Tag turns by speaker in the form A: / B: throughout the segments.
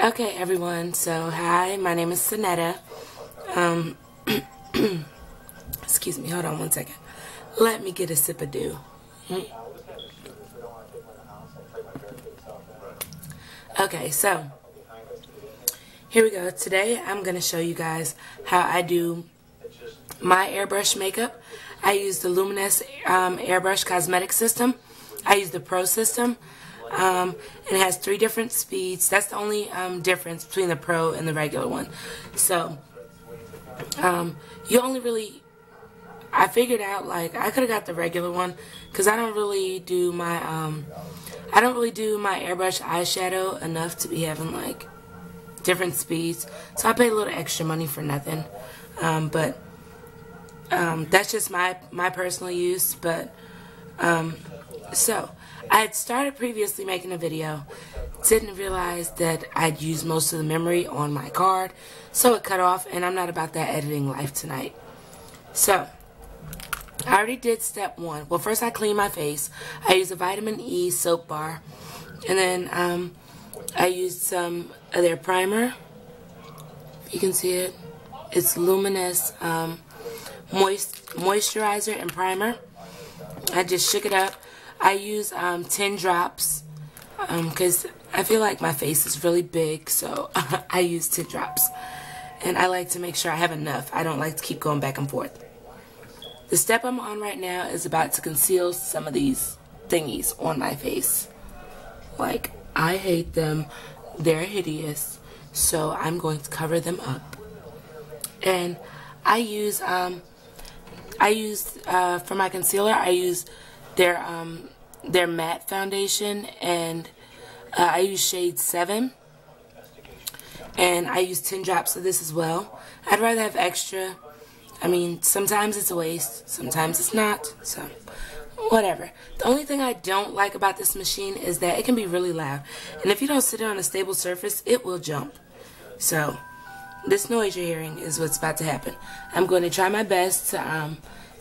A: Okay, everyone. So, hi, my name is Sonetta. Excuse me. Hold on one second. Let me get a sip of dew. Okay, so here we go. Today, I'm going to show you guys how I do my airbrush makeup. I use the Luminess airbrush cosmetic system. I use the Pro system. And it has 3 different speeds. That's the only difference between the Pro and the regular one. So, you only really, I figured out, like, I could have got the regular one, because I don't really do my airbrush eyeshadow enough to be having, like, different speeds. So I paid a little extra money for nothing. But that's just my personal use. But, so I had started previously making a video, didn't realize that I'd used most of the memory on my card, so it cut off, and I'm not about that editing life tonight. So, I already did step 1. Well, first I clean my face. I use a vitamin E soap bar, and then I used some of their primer. You can see it. It's Luminess moisturizer and primer. I just shook it up. I use 10 drops because I feel like my face is really big, so I use 10 drops. And I like to make sure I have enough. I don't like to keep going back and forth. The step I'm on right now is about to conceal some of these thingies on my face. Like, I hate them. They're hideous. So I'm going to cover them up. And I use for my concealer, I use their matte foundation, and I use shade 7, and I use 10 drops of this as well. I'd rather have extra. I mean, sometimes it's a waste, sometimes it's not, so whatever. The only thing I don't like about this machine is that it can be really loud, and if you don't sit it on a stable surface, it will jump. So this noise you're hearing is what's about to happen. I'm going to try my best to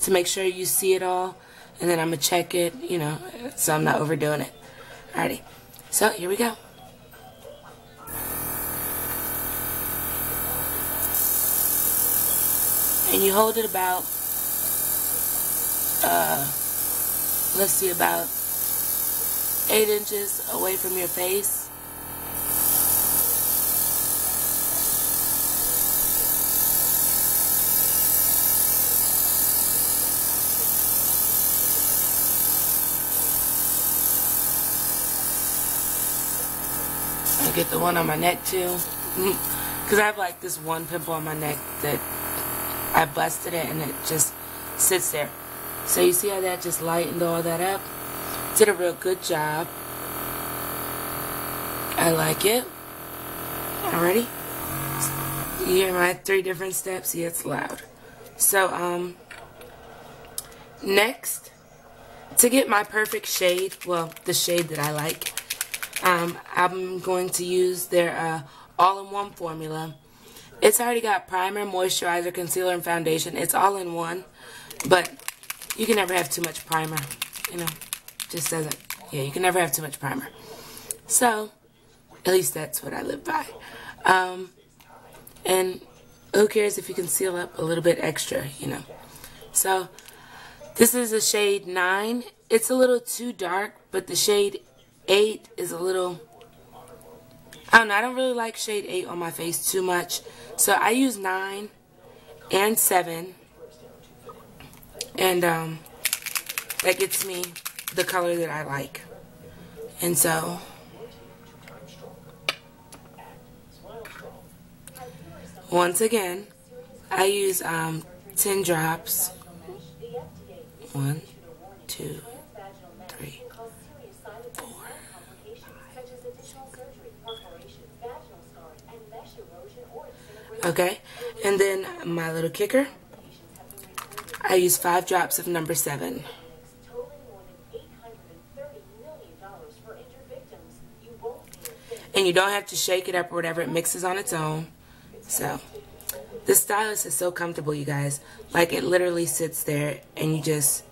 A: make sure you see it all, and then I'm going to check it, you know, so I'm not overdoing it. Alrighty, so here we go. And you hold it about, let's see, about 8 inches away from your face. I get the one on my neck too, because I have like this one pimple on my neck that I busted it and it just sits there. So you see how that just lightened all that up? Did a real good job. I like it. Alrighty. You hear my 3 different steps? Yeah, it's loud. So, next, to get my perfect shade, well, the shade that I like, I'm going to use their all-in-one formula. It's already got primer, moisturizer, concealer, and foundation. It's all in one, but you can never have too much primer. You know, just doesn't. Yeah, you can never have too much primer. So, at least that's what I live by. And who cares if you conceal up a little bit extra, you know. So, this is a shade 9. It's a little too dark, but the shade 8 is a little, I don't know, I don't really like shade 8 on my face too much. So I use 9 and 7. And that gets me the color that I like. And so once again, I use 10 drops. 1, 2, 3, 4, 5. Okay, and then my little kicker, I use 5 drops of number 7. And you don't have to shake it up or whatever, it mixes on its own. So, this stylus is so comfortable, you guys. Like, it literally sits there and you just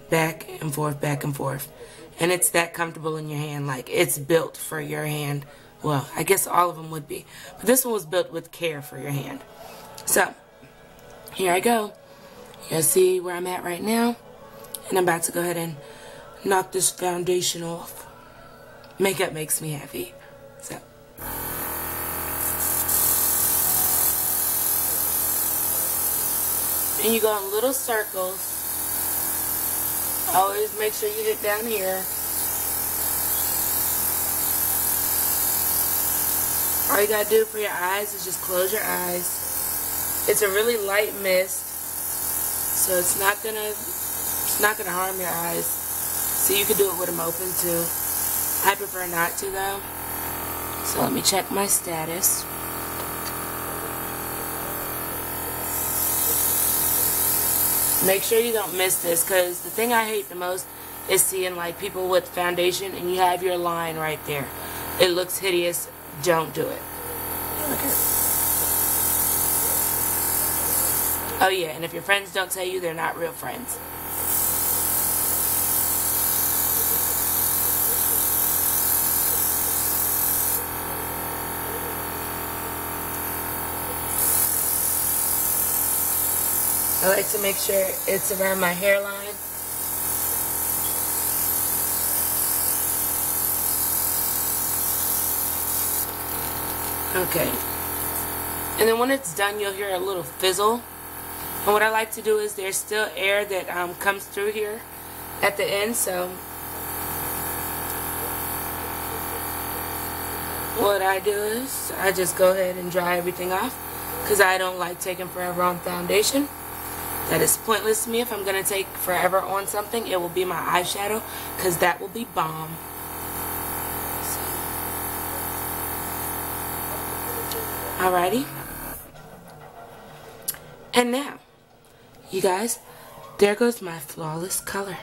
A: back and forth, back and forth. And it's that comfortable in your hand. Like, it's built for your hand Well, I guess all of them would be. But this one was built with care for your hand. So, here I go. You'll see where I'm at right now. And I'm about to go ahead and knock this foundation off. Makeup makes me happy. So. And you go in little circles. Always make sure you hit down here. All you gotta do for your eyes is just close your eyes. It's a really light mist, so it's not gonna harm your eyes. So you can do it with them open too. I prefer not to though. So let me check my status. Make sure you don't miss this, because the thing I hate the most is seeing like people with foundation and you have your line right there. It looks hideous. Don't do it. Okay. Oh yeah, and if your friends don't tell you, they're not real friends. I like to make sure it's around my hairline. Okay. And then when it's done, you'll hear a little fizzle. And what I like to do is there's still air that comes through here at the end. So what I do is I just go ahead and dry everything off, because I don't like taking forever on foundation. That is pointless to me. If I'm going to take forever on something, it will be my eyeshadow, because that will be bomb. So. Alrighty. And now, you guys, there goes my flawless color.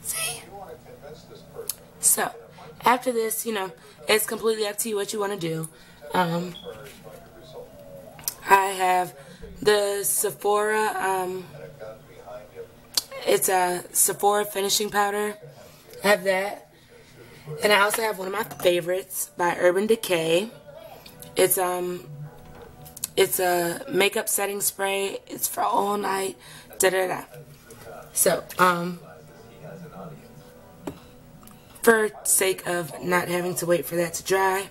A: See? So, after this, you know, it's completely up to you what you want to do. I have the Sephora, it's a Sephora finishing powder. I have that. And I also have one of my favorites by Urban Decay. It's a makeup setting spray. It's for all night. So, for sake of not having to wait for that to dry,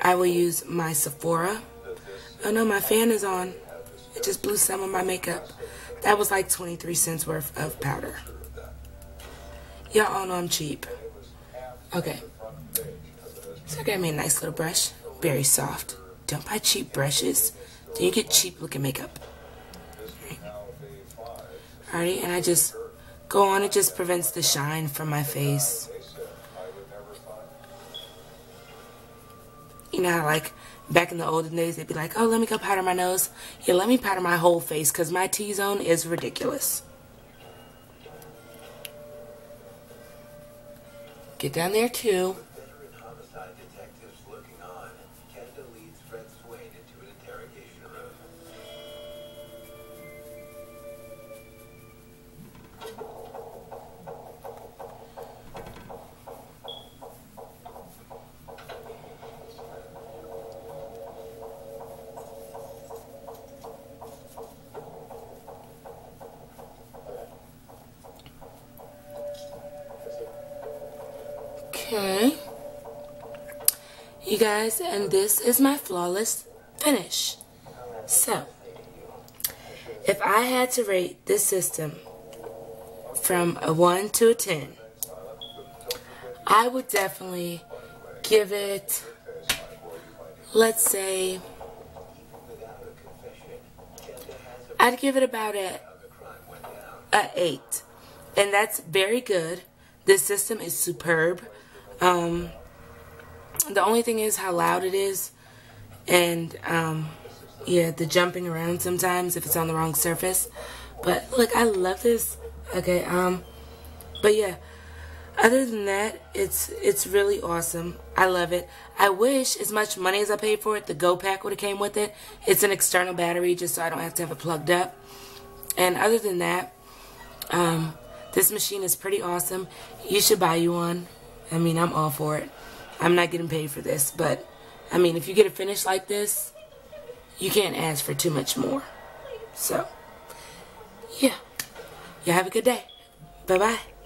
A: I will use my Sephora. Oh no, my fan is on. It just blew some of my makeup. That was like 23 cents worth of powder. Y'all all know I'm cheap. Okay. So I got me a nice little brush. Very soft. Don't buy cheap brushes. Then you get cheap looking makeup. Alrighty, and I just go on. It just prevents the shine from my face. You know how, like, back in the olden days, they'd be like, oh, let me go powder my nose. Yeah, let me powder my whole face, because my T-zone is ridiculous. Get down there, too. Okay, you guys, and this is my flawless finish. So, if I had to rate this system from a 1 to a 10, I would definitely give it, let's say, I'd give it about a 8, and that's very good. This system is superb. The only thing is how loud it is, and yeah, the jumping around sometimes if it's on the wrong surface. But look, I love this. Okay, but yeah, other than that, it's really awesome. I love it. I wish, as much money as I paid for it, the Go Pack would have came with it. It's an external battery, just so I don't have to have it plugged up. And other than that, This machine is pretty awesome. You should buy you one. I mean, I'm all for it. I'm not getting paid for this, but I mean, if you get a finish like this, you can't ask for too much more. So, yeah. Y'all have a good day. Bye-bye.